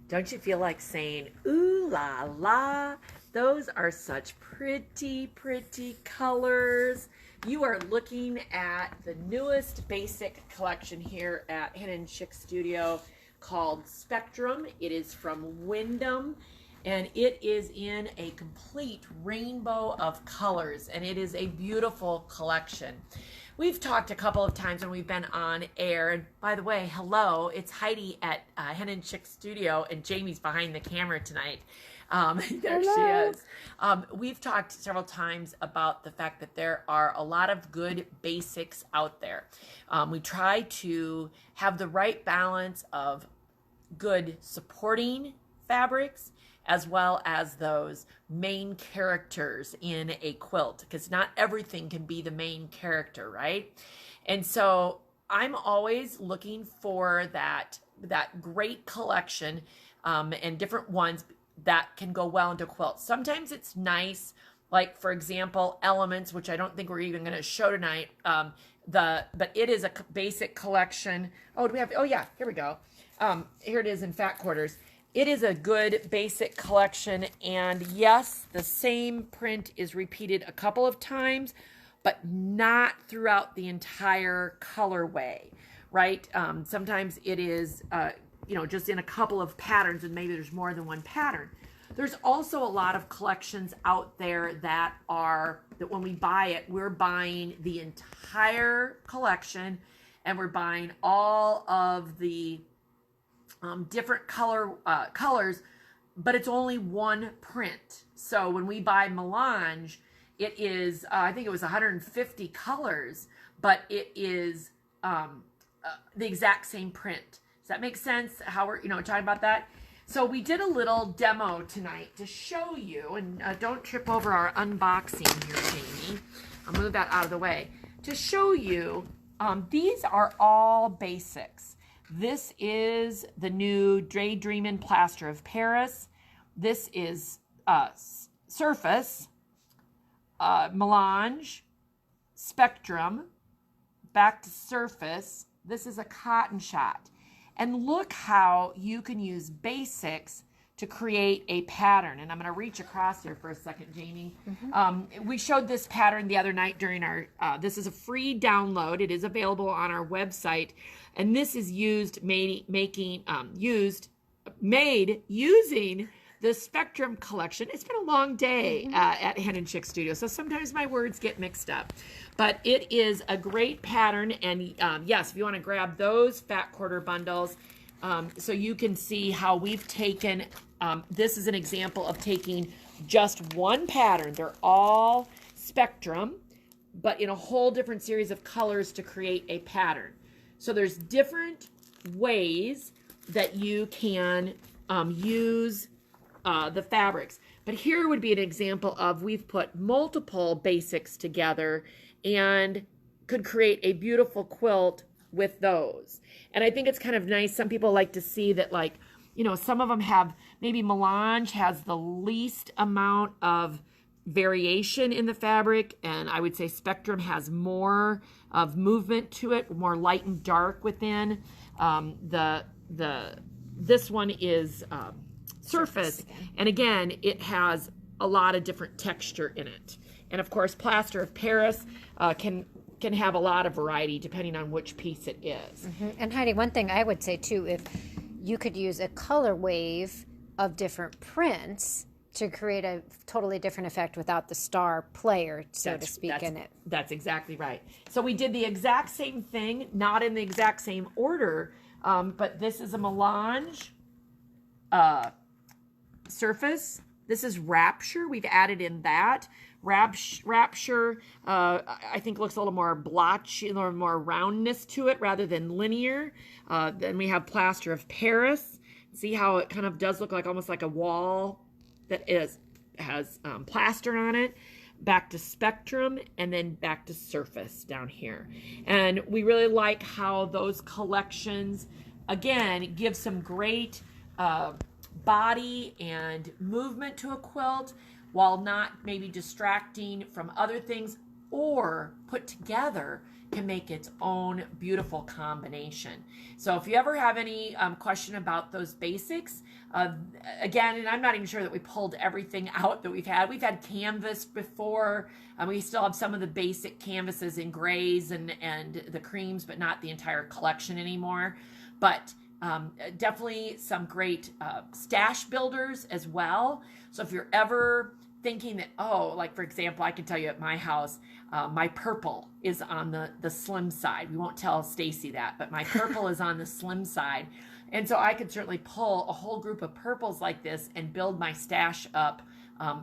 Don't you feel like saying, ooh la la? Those are such pretty, pretty colors. You are looking at the newest basic collection here at Hen and Chick Studio called Spectrum. It is from Wyndham, and it is in a complete rainbow of colors, and it is a beautiful collection. We've talked a couple of times when we've been on air, and by the way, hello, it's Heidi at Hen and Chick Studio, and Jamie's behind the camera tonight. There Hello. she is. We've talked several times about the fact that there are a lot of good basics out there. We try to have the right balance of good supporting fabrics as well as those main characters in a quilt, because not everything can be the main character, right? And so I'm always looking for that great collection and different ones that can go well into quilts. Sometimes it's nice, like for example, Elements, which I don't think we're even going to show tonight. But it is a basic collection. Oh, do we have? Oh yeah, here we go. Here it is in Fat Quarters. It is a good basic collection, and yes, the same print is repeated a couple of times, but not throughout the entire colorway, right? Sometimes it is, just in a couple of patterns, and maybe there's more than one pattern. There's also a lot of collections out there that when we buy it, we're buying the entire collection, and we're buying all of the different colors, but it's only one print. So when we buy Melange, it is, I think it was 150 colors, but it is the exact same print. Does that make sense? How we're, talking about that? So we did a little demo tonight to show you, and don't trip over our unboxing here, Jamie. I'll move that out of the way. To show you, these are all basics. This is the new Daydreamin' Plaster of Paris. This is Surface, Melange, Spectrum, back to Surface. This is a Cotton Shot. And look how you can use basics to create a pattern. And I'm going to reach across here for a second, Jamie. We showed this pattern the other night during our, this is a free download. It is available on our website. And this is made using the Spectrum collection. It's been a long day at Hen and Chick Studio, so sometimes my words get mixed up. But it is a great pattern, and yes, if you want to grab those Fat Quarter bundles, so you can see how we've taken, this is an example of taking just one pattern. They're all Spectrum, but in a whole different series of colors to create a pattern. So there's different ways that you can use the fabrics. But here would be an example of we've put multiple basics together and could create a beautiful quilt with those. And I think it's kind of nice. Some people like to see that, like, some of them have, maybe Melange has the least amount of variation in the fabric, and I would say Spectrum has more of movement to it, more light and dark within. This one is Surface, and again, it has a lot of different texture in it. And of course, Plaster of Paris can have a lot of variety depending on which piece it is. And Heidi, one thing I would say too, if you could use a color wave of different prints to create a totally different effect without the star player, so to speak, in it. That's exactly right. So we did the exact same thing, not in the exact same order, but this is a Melange Surface. This is Rapture. We've added in that. Rapture, I think, looks a little more blotchy, a little more roundness to it rather than linear. Then we have Plaster of Paris. See how it kind of does look like almost like a wall that has plaster on it. Back to Spectrum, and then back to Surface down here. And we really like how those collections, again, give some great body and movement to a quilt while not maybe distracting from other things, or put together can make its own beautiful combination. So if you ever have any question about those basics, again, and I'm not even sure that we pulled everything out that we've had canvas before. We still have some of the basic canvases in grays and the creams, but not the entire collection anymore. But definitely some great stash builders as well. So if you're ever thinking that, oh, like for example, I can tell you at my house, my purple is on the slim side. We won't tell Stacy that, but my purple is on the slim side. And so I could certainly pull a whole group of purples like this and build my stash up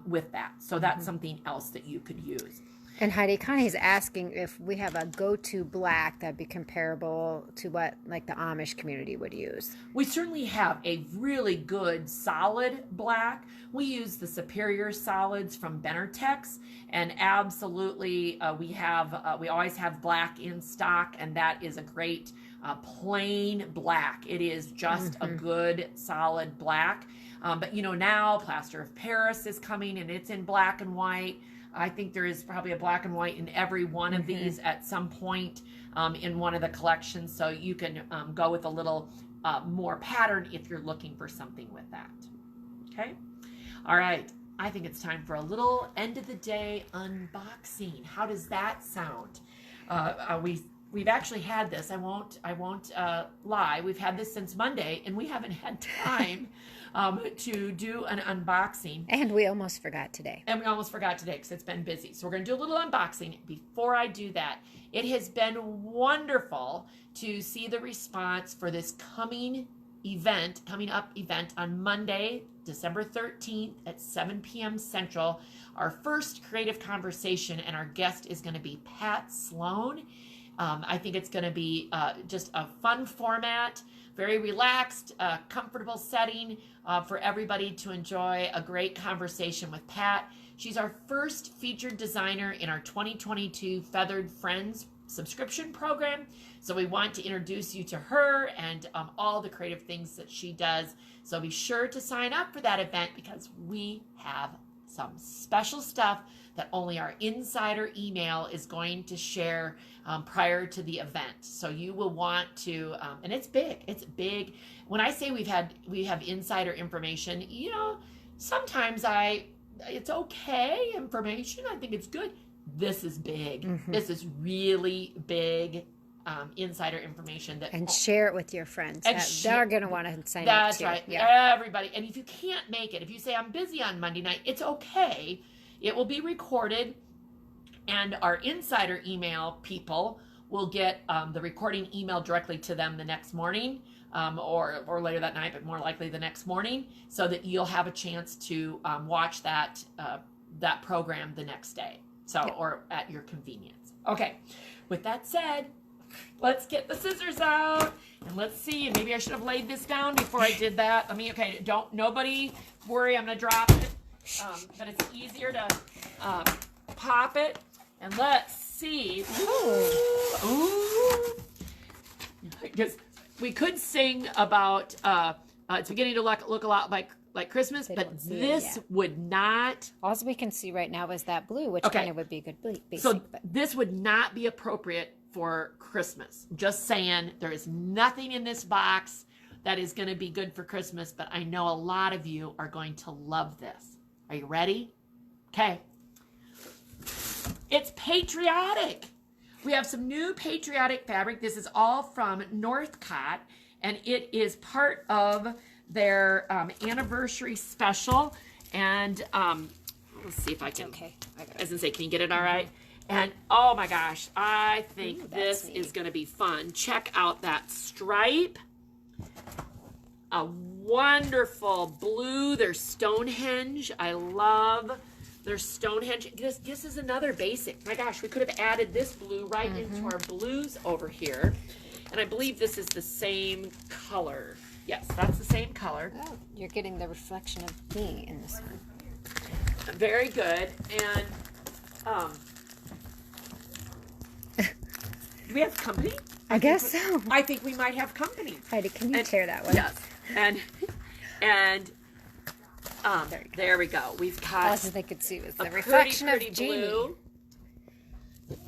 with that. So that's something else that you could use. And Heidi, Connie's asking if we have a go-to black that'd be comparable to what like the Amish community would use. We certainly have a really good solid black. We use the Superior solids from Benartex, and absolutely we always have black in stock, and that is a great plain black. It is just a good solid black. But you know, now Plaster of Paris is coming, and it's in black and white. I think there is probably a black and white in every one of these at some point in one of the collections. So you can go with a little more pattern if you're looking for something with that. Okay. All right. I think it's time for a little end of the day unboxing. How does that sound? We've actually had this. I won't lie. We've had this since Monday, and we haven't had time to do an unboxing. And we almost forgot today. Because it's been busy. So we're going to do a little unboxing. Before I do that, it has been wonderful to see the response for this coming up event on Monday, December 13th at 7 p.m. Central. Our first creative conversation, and our guest is going to be Pat Sloan. I think it's going to be just a fun format, very relaxed, comfortable setting for everybody to enjoy a great conversation with Pat. She's our first featured designer in our 2022 Feathered Friends subscription program. So we want to introduce you to her and all the creative things that she does. So be sure to sign up for that event, because we have some special stuff that only our insider email is going to share prior to the event. So you will want to, and it's big. It's big. When I say we have insider information, you know, sometimes it's okay information. I think it's good. This is big. This is really big insider information and share it with your friends. They're going to want to sign up too. That's right. Yeah. Everybody. And if you can't make it, if you say I'm busy on Monday night, it's okay. It will be recorded, and our insider email people will get the recording emailed directly to them the next morning, or later that night, but more likely the next morning, so that you'll have a chance to watch that program the next day. So, or at your convenience. Okay. With that said, let's get the scissors out and let's see. And maybe I should have laid this down before I did that. Nobody worry, I'm going to drop it. But it's easier to pop it. And let's see. Ooh. Because we could sing about, it's beginning to look a lot like Christmas, but this would not. All we can see right now is that blue, which kind of would be a good basic. So this would not be appropriate for Christmas. Just saying, there is nothing in this box that is going to be good for Christmas, but I know a lot of you are going to love this. Are you ready? Okay. It's Patriotic. We have some new Patriotic fabric. This is all from Northcott, and it is part of their anniversary special. And let's see if I can. Okay. I was going to say, can you get it all right? And oh my gosh, I think this is going to be fun. Check out that stripe. A wonderful blue. There's Stonehenge. I love their Stonehenge. This is another basic. My gosh, we could have added this blue right into our blues over here. And I believe this is the same color. Yes, that's the same color. Oh, you're getting the reflection of me in this one. Very good. And do we have company? I guess so. I think we might have company. Heidi, can you tear that one? Yes. And there we go. We've got all they could see was the reflection pretty of Jeannie. blue.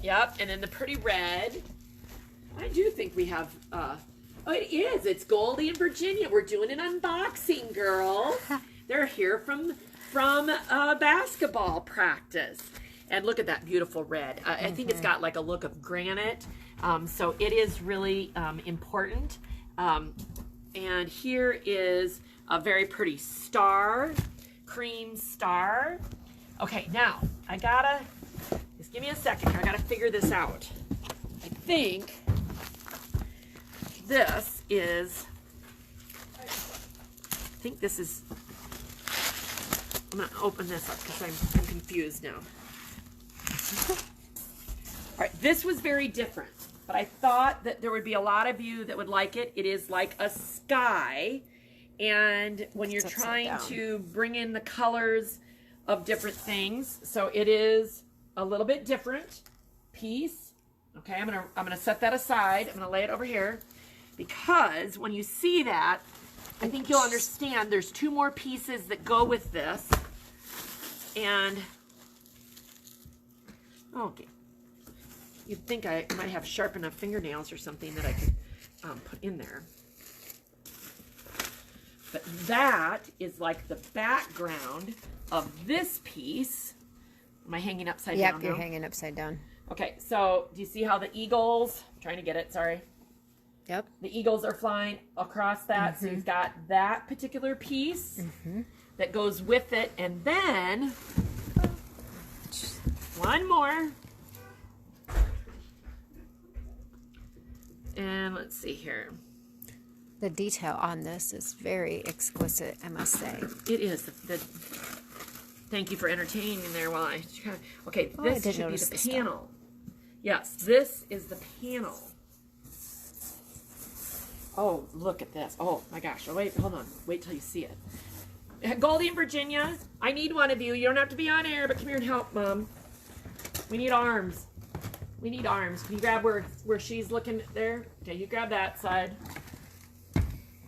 Yep, and then the pretty red. I do think we have, oh, it is. It's Goldie and Virginia. We're doing an unboxing, girls. They're here from basketball practice. And look at that beautiful red. I think it's got like a look of granite. So it is really important. And here is a very pretty star, cream star. Okay, now I gotta, just give me a second here. I gotta figure this out. I think this is, I'm gonna open this up because I'm confused now. All right, this was very different, but I thought that there would be a lot of you that would like it. It is like a sky, and when you're trying to bring in the colors of different things, so it is a little bit different piece. Okay, I'm gonna set that aside. I'm gonna lay it over here because when you see that, I think you'll understand there's 2 more pieces that go with this, and okay. You'd think I might have sharp enough fingernails or something that I could put in there. But that is like the background of this piece. Am I hanging upside down? Yep, you're hanging upside down. Okay, so do you see how the eagles, I'm trying to get it, sorry. Yep. The eagles are flying across that. So you've got that particular piece that goes with it. And then one more. And let's see here. The detail on this is very exquisite, I must say. It is. Thank you for entertaining me there while I try. Okay, this should be the panel. Yes, this is the panel. Oh, look at this. Oh my gosh. Oh, wait, hold on. Wait till you see it. Goldie and Virginia, I need one of you. You don't have to be on air, but come here and help, Mom. We need arms. We need arms. Can you grab where she's looking there? Okay, you grab that side.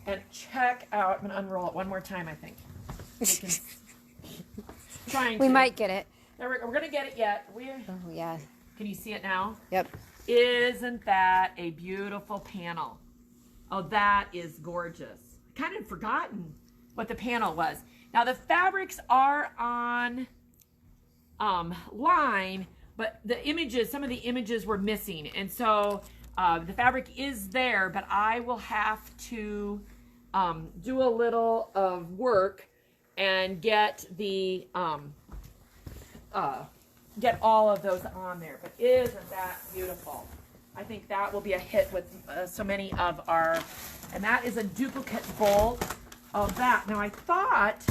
And check out. I'm going to unroll it one more time, I think. We might get it. We're going to get it yet. Oh, yeah. Can you see it now? Yep. Isn't that a beautiful panel? Oh, that is gorgeous. Kind of forgotten what the panel was. Now, the fabrics are on line, but the images, some of the images were missing. And so the fabric is there, but I will have to do a little of work and get the get all of those on there. But isn't that beautiful? I think that will be a hit with so many of our, and that is a duplicate bolt of that. Now I thought,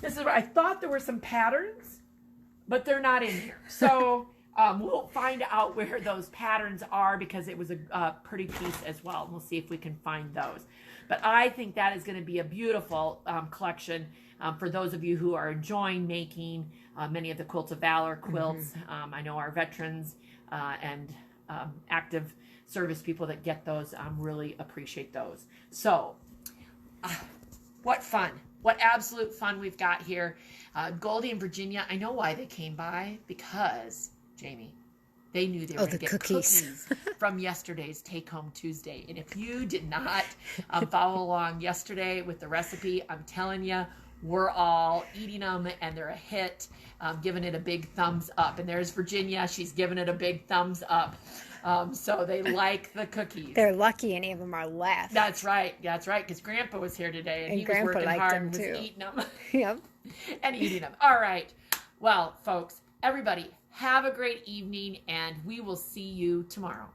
this is where I thought there were some patterns, but they're not in here. So we'll find out where those patterns are because it was a pretty piece as well. We'll see if we can find those. But I think that is going to be a beautiful collection for those of you who are enjoying making many of the Quilts of Valor quilts. I know our veterans and active service people that get those really appreciate those. So what fun. What absolute fun we've got here. Goldie and Virginia, I know why they came by, because, Jamie, they knew they were going to get cookies from yesterday's Take Home Tuesday. And if you did not follow along yesterday with the recipe, I'm telling you, we're all eating them, and they're a hit, giving it a big thumbs up. And there's Virginia. She's giving it a big thumbs up. So they like the cookies. They're lucky any of them are left. That's right. That's right. Because Grandpa was here today, and he was working hard and was eating them. Yep. And eating them. All right. Well, folks, everybody, have a great evening, and we will see you tomorrow.